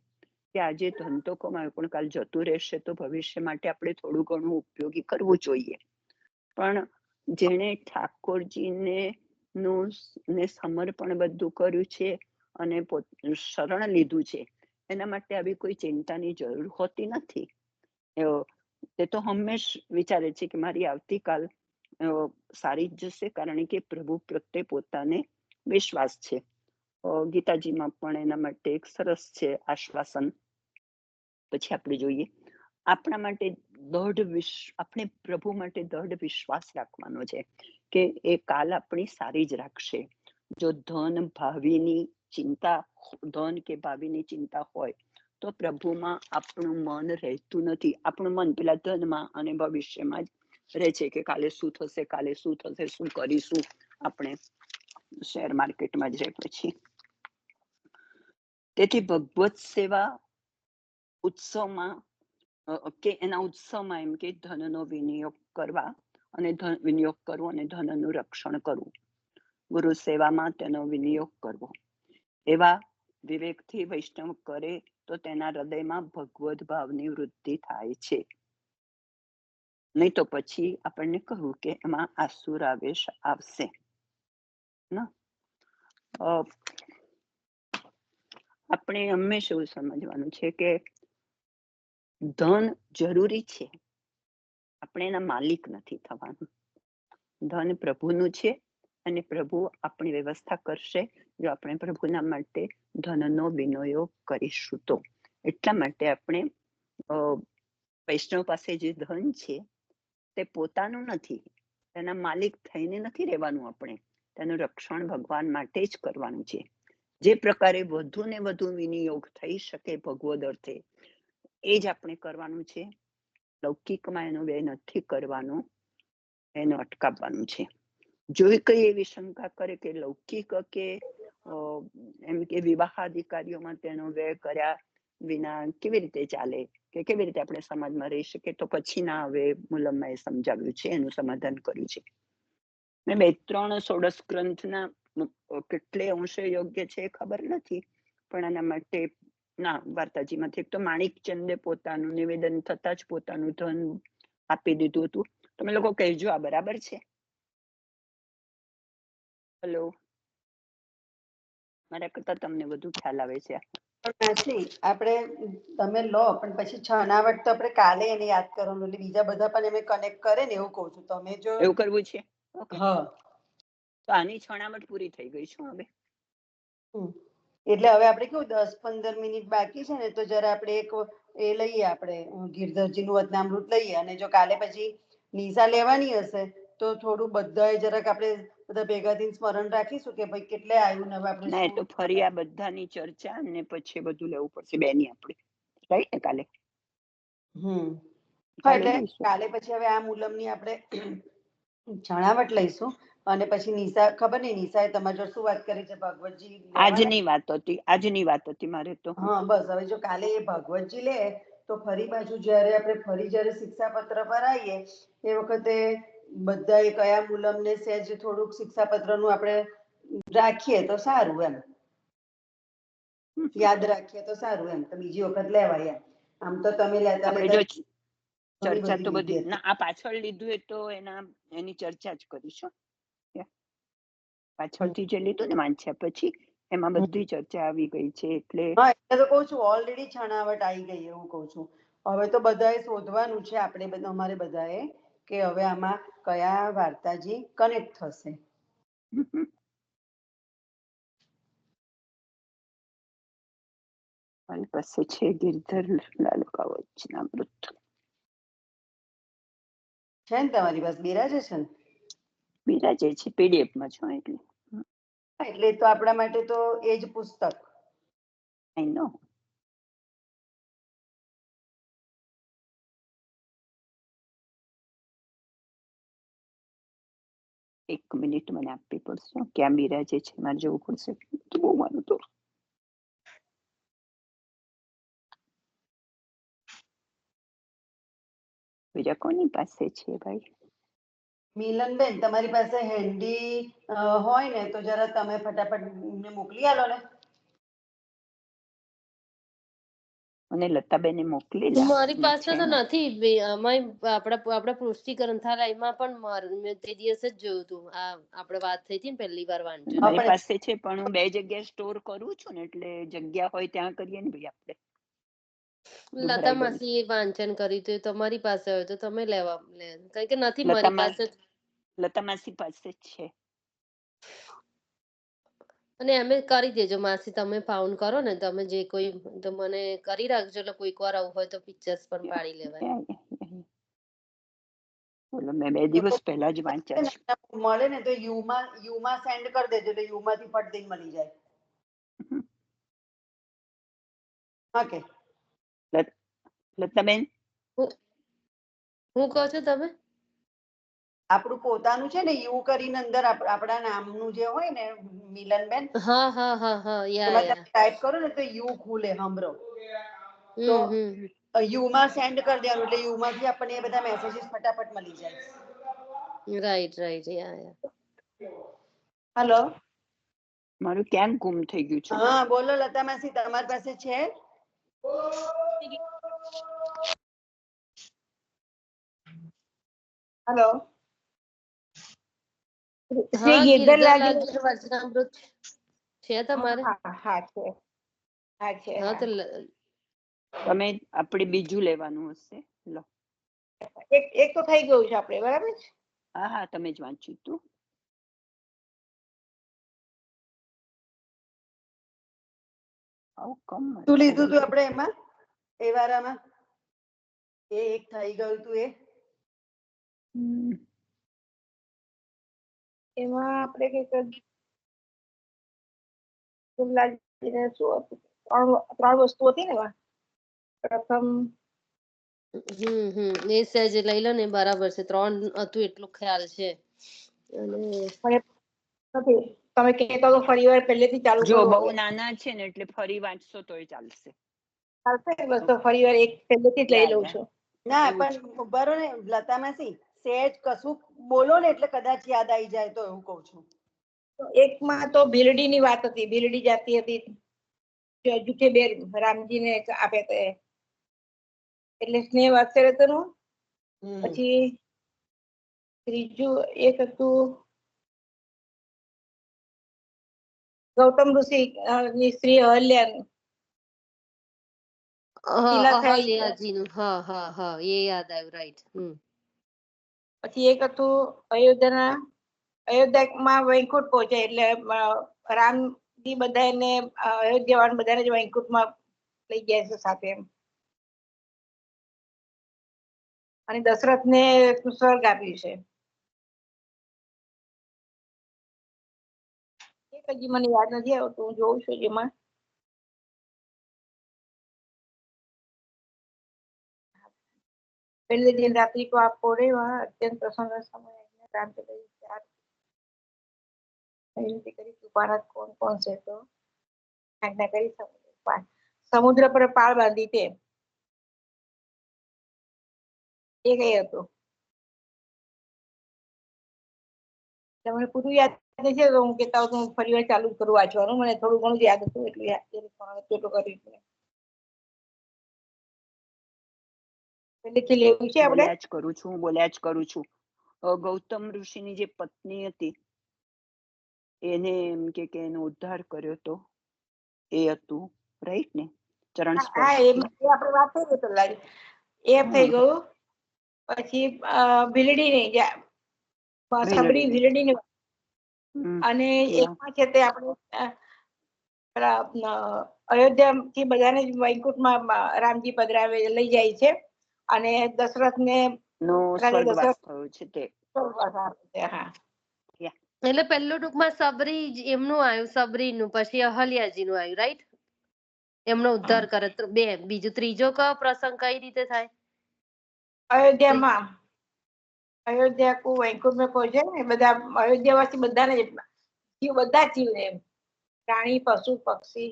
કે આજે ધન તો કમાયું પણ કાલ જતું રહેશે, તો ભવિષ્ય માટે આપણે થોડું ઘણું ઉપયોગી કરવું જોઈએ. પણ જેણે ઠાકોરજીને ને સમર્પણ બધું કર્યું છે અને શરણ લીધું છે, એના માટે આવી કોઈ ચિંતાની જરૂર હોતી નથી. તે તો હંમેશ વિચારે છે કે મારી આવતીકાલ સારી જ જશે, કારણ કે પ્રભુ પ્રત્યે પોતાને વિશ્વાસ છે. ગીતાજીમાં પણ એના માટે એક સરસ છે આશ્વાસન. પછી આપણે જોઈએ આપણા માટે આપણે પ્રભુ માટે દૃઢ વિશ્વાસ રાખવાનો છે કે એ કાલ આપણી સારી જ રાખશે. જો ધન કે ભાવિની ચિંતા હોય તો પ્રભુમાં આપણું મન રહેતું નથી. આપણું મન પેલા ધનમાં અને ભવિષ્યમાં જ રહે છે કે કાલે શું થશે, શું કરીશું. આપણે શેર માર્કેટમાં જ રહે પછી. તેથી ભગવત સેવા ઉત્સવમાં કે એના ઉત્સવમાં એમ કે ધનનો વિનિયોગ કરવા અને વિનિયોગ કરવો અને ધનનું રક્ષણ કરવું, ગુરુ સેવામાં તેનો વિનિયોગ કરવો. એવા વિવેકથી વૈષ્ણવ કરે તો તેના હૃદયમાં ભગવદ ભાવની વૃદ્ધિ થાય છે. નહીં તો પછી આપણને કહ્યું કે એમાં આસુરાવેશ આવશે. આપણે હંમેશા એવું સમજવાનું છે કે ધન જરૂરી છે, આપણે એના માલિક નથી થવાનું. ધન પ્રભુનું છે અને પ્રભુ આપણી વ્યવસ્થા કરશે જો આપણે પ્રભુના માટે ધનનો વિનિયોગ કરીશું તો. એટલા માટે આપણે વૈષ્ણવ પાસે જે ધન છે તે પોતાનું નથી, તેના માલિક થઈને નથી રહેવાનું. આપણે તેનું રક્ષણ ભગવાન માટે જ કરવાનું છે. જે પ્રકારે વધુ ને વધુ વિનિયોગ થઈ શકે ભગવદ અર્થે, એ જ આપણે કરવાનું છે. લૌકિકમાં એનો વ્યય નથી કરવાનો, એને અટકાવવાનું છે. જો કઈ એવી શંકા કરે કે લૌકિક કે એમ કે વિવાહાધિકારીઓમાં તેનો વ્યય કર્યા વિના કેવી રીતે ચાલે, કે કેવી રીતે આપણે સમાજમાં રહી શકીએ, તો પછી ના હવે મુલમમાં એ સમજાવ્યું છે, એનું સમાધાન કર્યું છે. મેં 2-3 ષોડશ ગ્રંથના કેટલે અંશે યોગ્ય છે ખબર નથી, પણ એના માટે ના વાર્તાજીમાંથી એક તો માણિકચંદે પોતાનું નિવેદન થતા જ પોતાનું ધન આપી દીધું હતું. તમે લોકો કહેજો આ બરાબર છે? હેલો, મારા કરતા તમને વધુ ખ્યાલ આવે છે. આપણે તમે લો પણ પછી છણાવટ તો આપણે કાલે એને યાદ કરવાનું, એટલે બીજા બધા પણ એમ કનેક્ટ કરે ને એવું કહું છું. તમે જો એવું કરવું છે, ઓકે. હા, તો આની છણાવટ પૂરી થઈ ગઈ છે હવે. એટલે હવે આપણે કેવું 10-15 મિનિટ બાકી છે ને, તો જરા આપણે એક એ લઈએ, આપણે ગિરધરજીનું વચનામૃત લઈએ, અને જો કાલે પછી નિશા લેવાની હશે તો થોડું બધાએ જરાક આપણે બધા ભેગા થઈને સ્મરણ રાખીશું કે ભાઈ કેટલે આવ્યું ને હવે આપણે ના, એ તો શું. ફરી આ બધાની ચર્ચા અને પછી બધું લેવું પડશે બેની આપણે, રાઈટ ને? કાલે હા, એટલે કાલે પછી હવે આ મુલમની આપણે છણાવટ લઈશું, અને પછી નિશા, ખબર નહીં નિશાએ તમારી જોડે શું વાત કરી છે, ભગવતજી આજની વાત હતી મારે તો. હા, બસ હવે જો કાલે એ ભગવતજી લે તો ફરી પાછું જયારે શિક્ષાપત્ર પર આવીએ એ વખતે બધા એ કયા મુલમને સહેજ થોડુંક શિક્ષાપત્રનું આપણે રાખીએ તો સારું, એમ યાદ રાખીએ તો સારું, એમ તો બીજી વખત લેવાય. એમ આમ તો તમે લેતા આપણે લેતા જો ચર્ચા તો બધી લીધી ના, આ પાછળ લીધું એ તો એની ચર્ચા જ કરીશું. પાછળથી જે લીધું ને વાંચ્યા પછી એમાં બધી ચર્ચા આવી ગઈ છે. એટલે હા, એટલે તો કહું છું ઓલરેડી છણાવટ આવી ગઈ એવું કહું છું. હવે તો બધાએ શોધવાનું છે, અમારે બધાએ, કે હવે આમાં કયા વાર્તાજી કનેક્ટ થશે. મારી પાસે છે ગિરધર લાલકાવચનામૃત. છે ને તમારી પાસે બિરાજે છે ને? બિરાજે છે PDF માં છો એટલે એટલે તો આપણા માટે તો એ જ પુસ્તક. આઈ નો. એક મિનિટ મને આપવી પડશે ક્યાં બિરાજે છે મારે જવું પડશે તો બહુ માનું તો બીજા કોની પાસે છે ભાઈ? મિલનબેન તમારી પાસે હેન્ડી હોય ને તો જરા તમે ફટાફટ મને મોકલી આલો ને. મને લતાબેને મોકલેલા મારી પાસે છે તો ને નથી આપણા પુષ્ટિ ગ્રંથાલયમાં પણ મેં તે દિવસે જ જોયું હતું. આ આપણે વાત થઈ હતી ને પહેલી વાર વાંચન. મારી પાસે છે પણ હું બે જગ્યાએ સ્ટોર કરું છું ને એટલે જગ્યા હોય ત્યાં કરીએ ને ભાઈ આપણે. લતા માસી એ વાંચન કર્યું હતું તમારી પાસે હોય તો તમે લેવા કારણ કે નથી મારી પાસે. લતા માસી પાસે જ છે. અને એમ કરી દેજો માસી તમે ફાઉન કરો ને તમે જે કોઈ તો મને કરી રાખજો એટલે કોઈક વાર આવું હોય તો પિક્ચર્સ પણ પાડી લેવાય. બોલો મેં 2 દિવસ પહેલા જ વાંચ્યા છે. મળે ને તો યુમાં સેન્ડ કરી દેજો એટલે યુમાંથી ફટ દઈને મળી જાય. ઓકે લતાબેન હું કહો છો તમે? આપણું પોતાનું છે ને યુ કરીને અંદર આપણા નામનું જે હોય ને મિલનબેન હા એમાં તમે ટાઈપ કરો ને તો યુ ખુલે હમરો તો યુમાં સેન્ડ કરી દેવાનું એટલે યુમાંથી આપણને એ બધા મેસેજીસ ફટાફટ મળી જાય. રાઈટ યા. હેલો મારું ક્યાં ગુમ થઈ ગયું છે? હા બોલો લતા માસી તમારી પાસે છે? હેલો શ્રી ગિરધરલાલ વચનામૃત છે તમારે? હા છે. હા તો તમે આપણે બીજું લેવાનું હશે લો. એક તો થઈ ગયું છે આપણે બરાબર છે. હા તમે જ વાંચ્યું તું. શું લીધું તું આપણે એમાં એ વારામાં એ એક થઈ ગયું તું એ એમાં આપણે કઈક ગિરધરલાલજીને શું હતું ત્રણ વસ્તુ હતી ને એમાં. પ્રથમ એ સહેજ લઈ લો ને બરાબર છે 3 હતું એટલું ખ્યાલ છે. અને તમે કહેતા તો ફરી વાર પહેલેથી ચાલુ જો કરો. બહુ નાના છે ને એટલે ફરી વાંચશો તોય ચાલશે. ચાલશે બસ તો ફરી વાર એક પહેલેથી જ લઈ લઉં છું. ના પણ બરો ને લતા માસી સહેજ કશું બોલો ને એટલે કદાચ યાદ આવી જાય તો એવું કહું છું. એકમાં તો ભીલડીની વાત હતી. ભીલડી જાતી હતી જૂઠે બેર રામજીને આપે તે એટલે સ્નેહ વાત્સલ્ય હતું. પછી ત્રીજું એક હતું ગૌતમ ઋષિ ની સ્ત્રી અહલ્યા અહલ્યાજીનું હા એ યાદ આવ્યું રાઈટ. પછી એક હતું અયોધ્યામાં વૈકુંઠ પહોંચે એટલે રામજી બધાને અયોધ્યા બધાને જ વૈકુંઠમાં લઈ ગયા છે સાથે એમ. અને દશરથને સ્વર્ગ આપ્યું છે. એક હજી મને યાદ નથી આવતું હું જોઉં છું જેમાં पहले दिन रात्रि को आप पढ़े वहाँ अत्यंत प्रसन्न समय राम के विनती करी तू भारत कौन कौन से तो आज्ञा करी समुद्र पर पाळ बांधी थे એ કઈ હતું તમને પૂરું યાદ નથી તો હું કહેતા હું ફરી વાર ચાલુ કરું વાંચવાનું મને થોડું ઘણું યાદ હતું એટલે એટલું કરી પહેલેથી લેવું છે આપણે બોલ્યા જ કરું છું ગૌતમ ઋષિની જે પત્ની હતી એને એમ કે એનો ઉદ્ધાર કર્યો તો એ હતું રાઈટ ને ચરણ હા એ આપણે વાત થઈ ગઈ પેલા એ થઈ ગયું પછી ભીલડીની સબરી ભીલડીની અને એકમાં છે તે આપણે અયોધ્યા થી બધાને વૈકુંઠમાં રામજી પધરાવે લઈ જાય છે અને દશરથ ને નો સ્વર્ગવાસ થયો છે તે હા એટલે પહેલું ટૂંકમાં સબરી એમનું આવ્યું, સબરીનું, પછી અહલ્યાજીનું આવ્યું, રાઈટ? એમનો ઉદ્ધાર કરે. બે બીજું ત્રીજો કયો પ્રસંગ કઈ રીતે થાય? અયોધ્યામાં અયોધ્યા કો વૈકુંઠ મેં કહો છે ને, બધા અયોધ્યાવાસી બધાને જીવ, બધા જ જીવને એમ, પ્રાણી, પશુ, પક્ષી,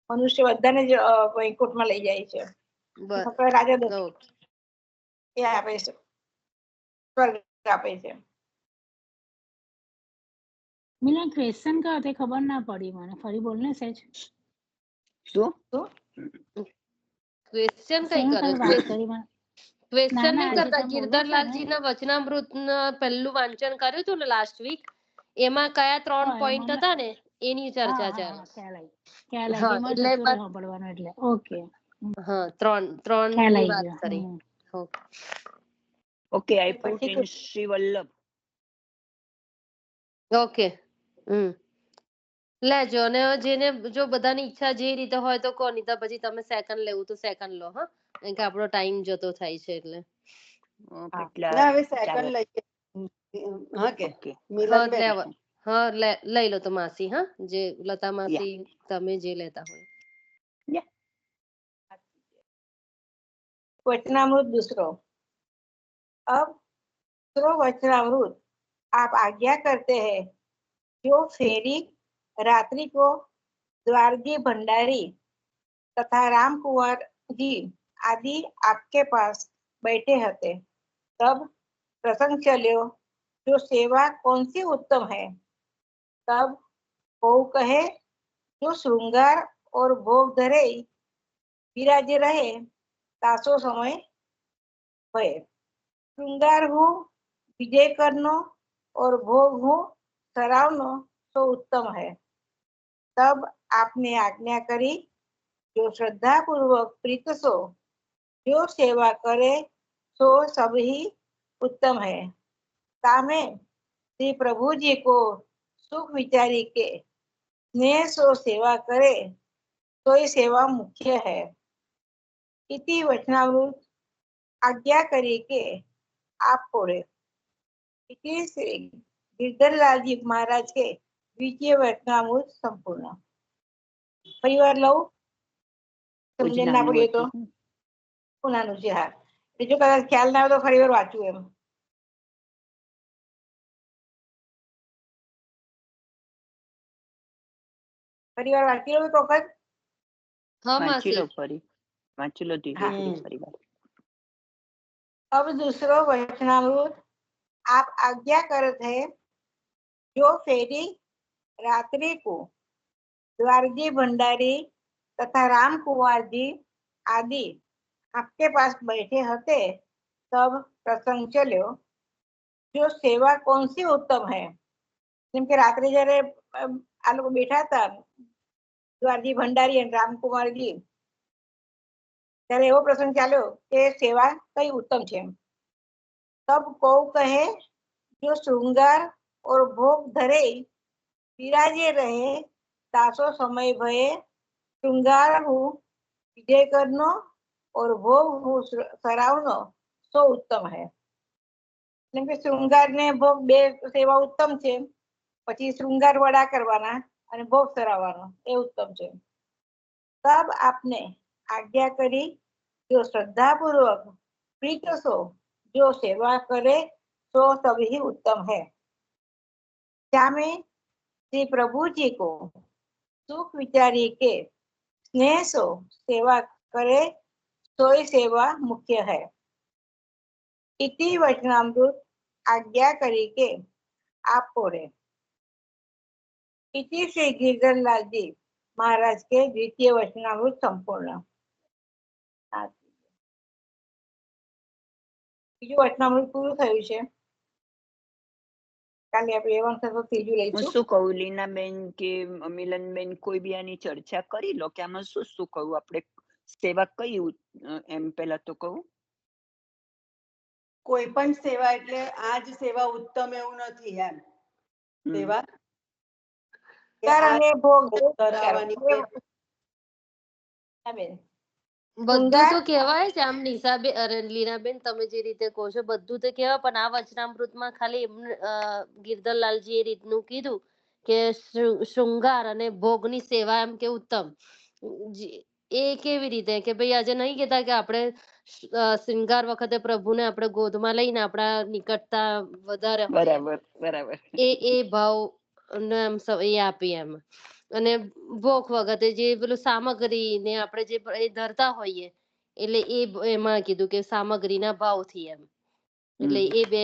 મનુષ્ય બધાને જ વૈકુંઠમાં લઈ જાય છે. ફક્ત રાજા દશરથ એ આપે છે, સ્વર્ગ આપે છે. મિલન ક્વેશ્ચન કયો તે ખબર ના પડી મને, ફરી બોલ ને સહેજ. શું ક્વેશ્ચન કઈ શેનું કરે? તમે વાત કરી મને? ક્વેશ્ચન ના, નહીં આજે કરતા. તમે બોલો છો ગિરધરલાલજી ને. ના વચનામૃત પહેલું વાંચન કર્યું હતું ને લાસ્ટ વીક, એમાં કયા 3 પોઈન્ટ એમાં હતા ને એની હા ચર્ચા હા ચાલે. હા, ખ્યાલ આવી હા, ગયું. એમાં એટલે જતું રહે સાંભળવાનું એટલે. ઓકે, હા, 3 ખ્યાલ ની આવી વાત ગયો. કરી. Okay. ઓકે, આઈ પુટ પછી ઇન શ્રી વલ્લભ. ઓકે. લેજો. અને જેને જો બધાની ઈચ્છા જે રીતે હોય તો કહો, નહીં તો પછી તમે સેકન્ડ લેવું તો સેકન્ડ લો. હા, કારણ કે આપણો ટાઈમ જતો થાય છે એટલે. કેટલા ના હવે ચાલો સેકન્ડ લઈએ. હા કે ઓકે હા, મિલનબેન લેવા. હા, લઈ લો તો માસી. હા, જે લતા માસી, યા તમે જે લેતા હોય. યા वचनामृत दूसरो। अब दूसरो वचनामृत आप आज्ञा करते हैं, जो फेरी रात्रि को द्वारजी भंडारी तथा राम कुंवर जी आदि आपके पास बैठे हते, तब प्रसंग चल्यो, जो सेवा कौन सी उत्तम है। तब को कहे, जो श्रृंगार और भोग धरे विराजे रहे, तासो समय भय। श्रृंगार हूँ विजय करनो और भोग हूँ सरावनो, तो उत्तम है। तब आपने आज्ञा करी, जो श्रद्धा पूर्वक प्रीत सो, जो सेवा करे सो सब ही उत्तम है। तामे श्री प्रभु जी को सुख विचारी के स्नेह सो सेवा करे, तो ही सेवा मुख्य है। इति वचनामृत आज्ञा करी के आप पढ़े। इति श्री गिरधरलाल जी महाराज के द्वितीय वचनामृत संपूर्ण। परिवार लव સમજણ ના પડીએ તો નાનું છે. હા, જો કદાચ ખ્યાલ ના આવે તો ફરી વાર વાંચવું એમ. ફરી વાર વાંચી લો એક વખત. હા વાંચી લો માસી. ફરી, વાંચી લો ધીરે हाँ। ધીરે ફરી વાર. अब दूसरो वचनामृत आप आज्ञा करत है, जो फेरी रात्रि को द्वारजी भंडारी तथा राम कुंवर जी आदि आपके पास बैठे हते, तब प्रसंग चल्यो, जो सेवा कौन सी उत्तम है। જેમ કે રાત્રે જયારે આ લોકો બેઠા હતા દ્વારજી ભંડારી અને રામકુમારજી, ત્યારે એવો પ્રસંગ ચાલ્યો કે સેવા કઈ ઉત્તમ છે. तब को कहे, जो श्रृंगार और भोग धरे विराजे रहे, तासो समय भये। श्रृंगार हूँ विजय करनो और भोग हूँ सरावनो, सो उत्तम है। જેમ કે શૃંગાર ને ભોગ બે સેવા ઉત્તમ છે, પછી શૃંગાર વડા કરવાના અને ભોગ સરાવવાનો એ ઉત્તમ છે. તબ આપને આજ્ઞા કરી, જો શ્રદ્ધાપૂર્વક પ્રીત सो, जो सेवा करे तो सभी उत्तम है। जामे श्री प्रभु जी को सुख विचारी के स्नेह सो सेवा करे, तो ही सेवा मुख्य है। इति वचनामृत आज्ञा करी के आप पढ़े। इति श्री गिरधरलाल जी महाराज के द्वितीय वचनामृत संपूर्ण। બીજું વચનામૃત પૂરું થયું છે. કાલે આપણે એ વખતે તો ત્રીજું હું લઈશું. શું કહું લીનાબેન કે મિલનબેન, કોઈ બી આની ચર્ચા કરી લો કે આમાં શું શું કહું આપણે, સેવા કઈ એમ પેલા તો કહું. કોઈ પણ સેવા એટલે આ જ સેવા ઉત્તમ એવું નથી એમ. સેવા કે આ અને ભોગ કરાવવાની કે હા બેન. બધું શૃંગાર તો કહેવાય જ આમ નિશાબેન અરે લીનાબેન તમે જે રીતે કહો છો બધું તો કહેવાય પણ આ વચનામૃતમાં ખાલી ગિરધરલાલજી એ રીતનું કીધું કે શૃંગાર અને ભોગની સેવા એમ કે ઉત્તમ. એ કેવી રીતે કે ભાઈ આજે નહીં કહેતા કે આપણે શૃંગાર વખતે પ્રભુને આપણે ગોદમાં લઈને આપણા નિકટતા વધારે હોય એમ. બરાબર બરાબર. એ ભાવ એ આપી એમ. અને ભોગ વખતે જે પેલું સામગ્રી ને આપણે જે એ ધરતા હોઈએ એટલે એમાં કીધું કે સામગ્રીના ભાવથી એમ. એટલે એ બે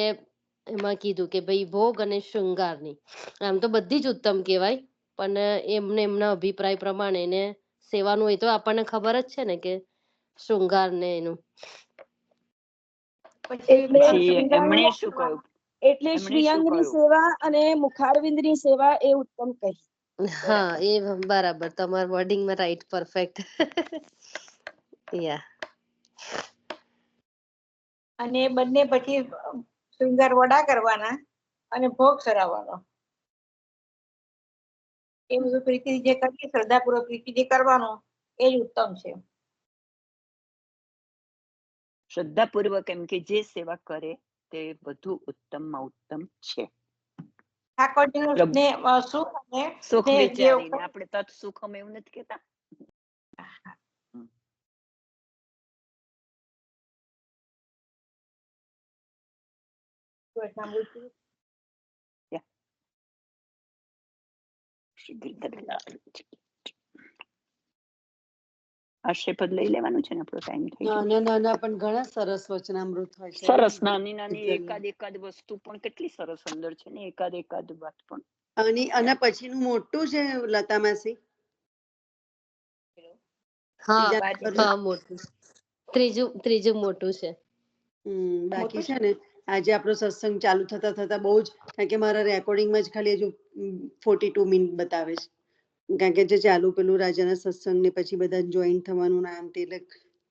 એમાં કીધું કે ભાઈ ભોગ અને શૃંગારની આમ તો બધી જ ઉત્તમ કહેવાય પણ એમના અભિપ્રાય પ્રમાણે એને સેવાનું એ તો આપણને ખબર જ છે ને કે શૃંગાર ને એનું. પછી એટલે પછી શૃંગાર એમણે શું કહ્યું? એટલે એમણે શું શ્રીઅંગની કહ્યું? સેવા અને મુખારવિંદની સેવા એ ઉત્તમ કહી. હા એ બરાબર તમારા વર્ડિંગમાં રાઈટ પરફેક્ટ. યા અને બંને પછી શૃંગાર વડા કરવાના અને ભોગ ચડાવવાનો. એ બધું પ્રીતિ જે કરીએ શ્રદ્ધાપૂર્વક પ્રીતિ કરવાનો એ જ ઉત્તમ છે. શ્રદ્ધાપૂર્વક એમ કે જે સેવા કરે તે બધું ઉત્તમમાં ઉત્તમ છે. ઠાકોરજીનું સુખ અને સુખ જે વિચારીને આપણે તત સુખમ એવું નથી કેતા. આશયપદ લઈ લેવાનું છે ને આપણો ટાઈમ થઈ ગયો. નાના નાના પણ ઘણા સરસ વચનામૃત હોય છે. સરસ નાની નાની ગીરધરલાલ. એકાદ વસ્તુ પણ કેટલી સરસ અંદર છે ને એકાદ વાત પણ. અને પછીનું મોટું છે લતા માસી. હા ત્રીજા વાત નંબરનું. હા મોટું ત્રીજું મોટું છે. બાકી છે ને આજે આપણો સત્સંગ ચાલુ થતા થતા બહુ જ કારણ કે મારા રેકોર્ડિંગમાં જ ખાલી હજુ 42 મિનિટ બતાવે છે. કારણ કે જે ચાલુ પેલું રાજાના સત્સંગ ને પછી બધા જોઈન થવાનું નામ તે એટલે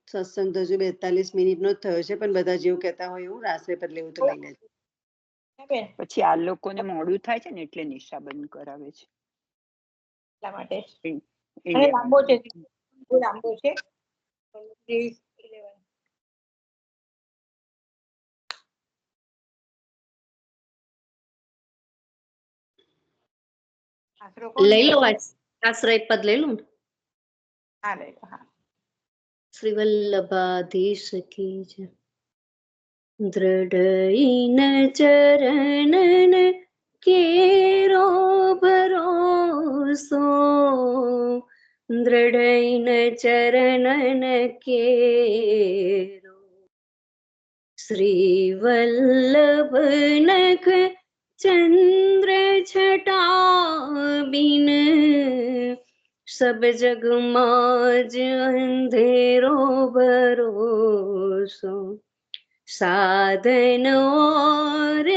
સત્સંગ તો હજુ 42 મિનિટનો જ થયો છે પણ બધા જેવું કહેતા હોય એવું રાત્રે બદલે એવું તો લઈ લેજો. પછી આ લોકોને મોડું થાય છે ને એટલે નિશા બંધ કરાવે છે. એટલા માટે અને ઇન્ડિયા લાંબો છે બહુ લાંબો છે. આશરો કોણ લઈ લો લેશે? આશ્રય પદ લઈ લો. હા લઈ લો. હા શ્રી વલ્લભાધીશ કી જય. દ્રઢઈન ચરણન કેરો ભરોસો દ્રઢઈન ચરણન કેરો શ્રી વલ્લભ નખ ચંદ્ર છટા બિન सब जग माज अंधेरो भरोसो साधन और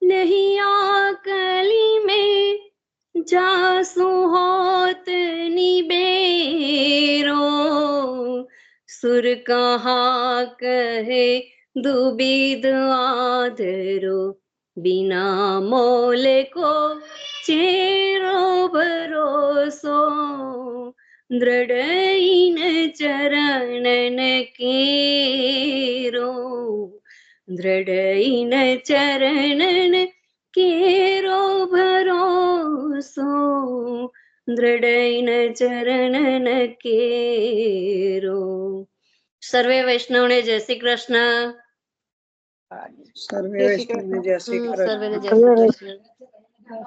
नहीं आकली में जासु होत निबेरो सुर कहाँ कहे दुबिद आधरो बिना मोल को चेरो भरोसो दृढ़इन चरणन केरो दृढ़इन चरणन केरो भरोसो दृढ़इन चरणन केरो. સર્વે વૈષ્ણવને જય શ્રી કૃષ્ણ. સર્વે જય શ્રી વૈષ્ણવને કૃષ્ણ. જય શ્રી સર્વેને કૃષ્ણ. જય શ્રી કૃષ્ણ.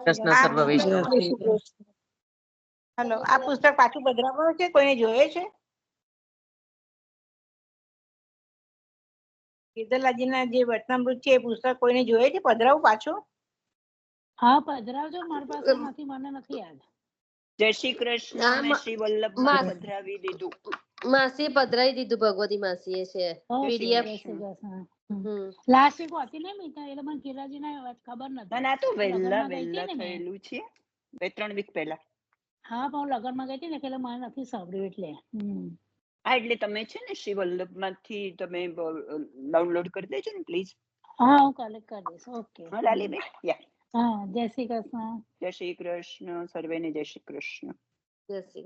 કૃષ્ણ આ સર્વ વૈષ્ણવ. હલો આ પુસ્તક પાછું પધરાવવાનું છે કોઈને જોઈએ છે? ગીરધરલાલજીના જે વચનામૃત છે એ પુસ્તક કોઈને જોઈએ છે પધરાવું પાછું? હા પધરાવજો મારી પાસે નથી મને નથી યાદ. જય શ્રી કૃષ્ણ મેં શ્રી વલ્લભમાં પધરાવી દીધું. માસી પધરાઈ દીધું ભગવતી માસી એ છે ઓકે પીડીએફ. જય શ્રી કૃષ્ણ. લાસ્ટ વીક હતી ને મીતા એટલે મને કિરાજીના ખબર નથી. ના તો લગનમાં ગઈ હતી વહેલા ને મેં. થયેલું છે 2-3 વીક પહેલા. હા પણ હું લગનમાં ગઈ હતી ને એટલે મને નથી સાંભળ્યું એટલે. હા એટલે તમે છે ને શ્રી વલ્લભમાંથી તમે ડાઉનલોડ કરી દેજો ને પ્લીઝ. હા હું કલેક્ટ કરી દઈશ. ઓકે. હા લાલીબેન. યા હા જય શ્રી કૃષ્ણ. જય શ્રી કૃષ્ણ સર્વેને જય શ્રી કૃષ્ણ. જય શ્રી